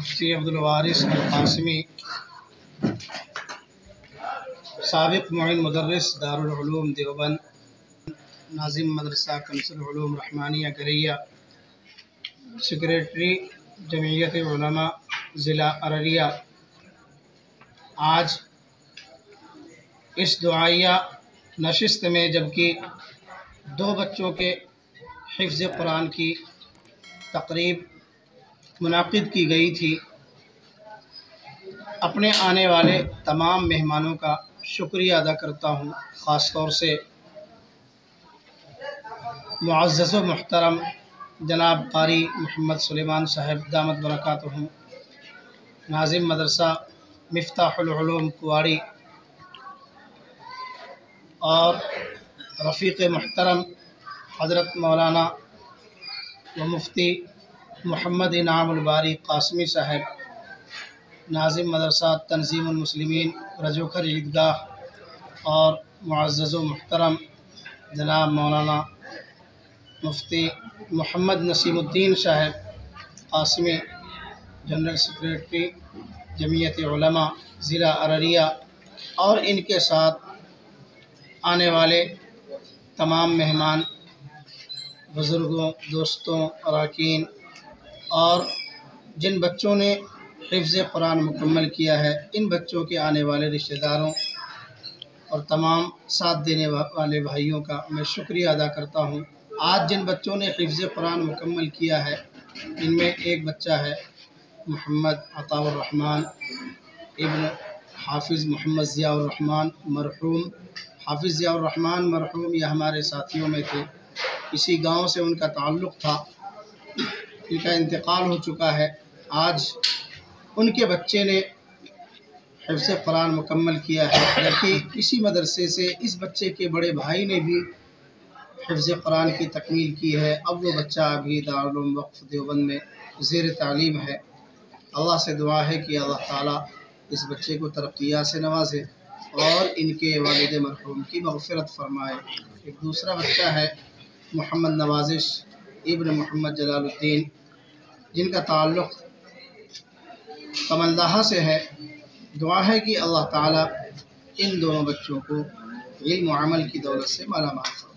مفتی عبدالوارث القاسمی، سابق معین مدرس دارالعلوم دیوبند، ناظم مدرسہ کنز العلوم رحمانیہ گریا، سیکریٹری جمعیت علماء ضلع ارریہ، آج اس دعائیہ نشست میں جبکہ 2 بچوں کے حفظ قرآن کی تقریب منعقد کی گئی تھی، اپنے آنے والے تمام مہمانوں کا شکریہ ادا کرتا ہوں، خاص طور سے معزز و محترم جناب قاری محمد سلیمان صاحب دامت برکاتہم، ناظم مدرسہ مفتاح العلوم کواری، اور رفیق محترم حضرت مولانا و مفتی محمد انعام الباری قاسمی صاحب، ناظم مدرسہ تنظیم المسلمین رجوکھر عیدگاہ، اور معزز و محترم جناب مولانا مفتی محمد نسیم الدین صاحب قاسمی، جنرل سیکریٹری جمعیت علماء ضلع ارریہ، اور ان کے ساتھ آنے والے تمام مہمان، بزرگوں، دوستوں، اراکین، اور جن بچوں نے حفظ قرآن مکمل کیا ہے ان بچوں کے آنے والے رشتہ داروں اور تمام ساتھ دینے والے بھائیوں کا میں شکریہ ادا کرتا ہوں۔ آج جن بچوں نے حفظ قرآن مکمل کیا ہے ان میں ایک بچہ ہے محمد عطاء الرحمن ابن حافظ محمد ضیاء الرحمن مرحوم، حافظ ضیاء الرحمن مرحوم یہ ہمارے ساتھیوں میں تھے، اسی گاؤں سے ان کا تعلق تھا، ان کا انتقال ہو چکا ہے۔ آج ان کے بچے نے حفظ قرآن مکمل کیا ہے، جبکہ اسی مدرسے سے اس بچے کے بڑے بھائی نے بھی حفظ قرآن کی تکمیل کی ہے، اب وہ بچہ ابھی دارالعلوم وقف دیوبند میں زیر تعلیم ہے۔ اللہ سے دعا ہے کہ اللہ تعالیٰ اس بچے کو ترقیات سے نوازے اور ان کے والد مرحوم کی مغفرت فرمائے۔ ایک دوسرا بچہ ہے محمد نوازش ابن محمد جلال الدین، جن کا تعلق کمنداہا سے ہے، دعا ہے کہ اللہ تعالیٰ ان دونوں بچوں کو علم و عمل کی دولت سے مالا مال فرمائے۔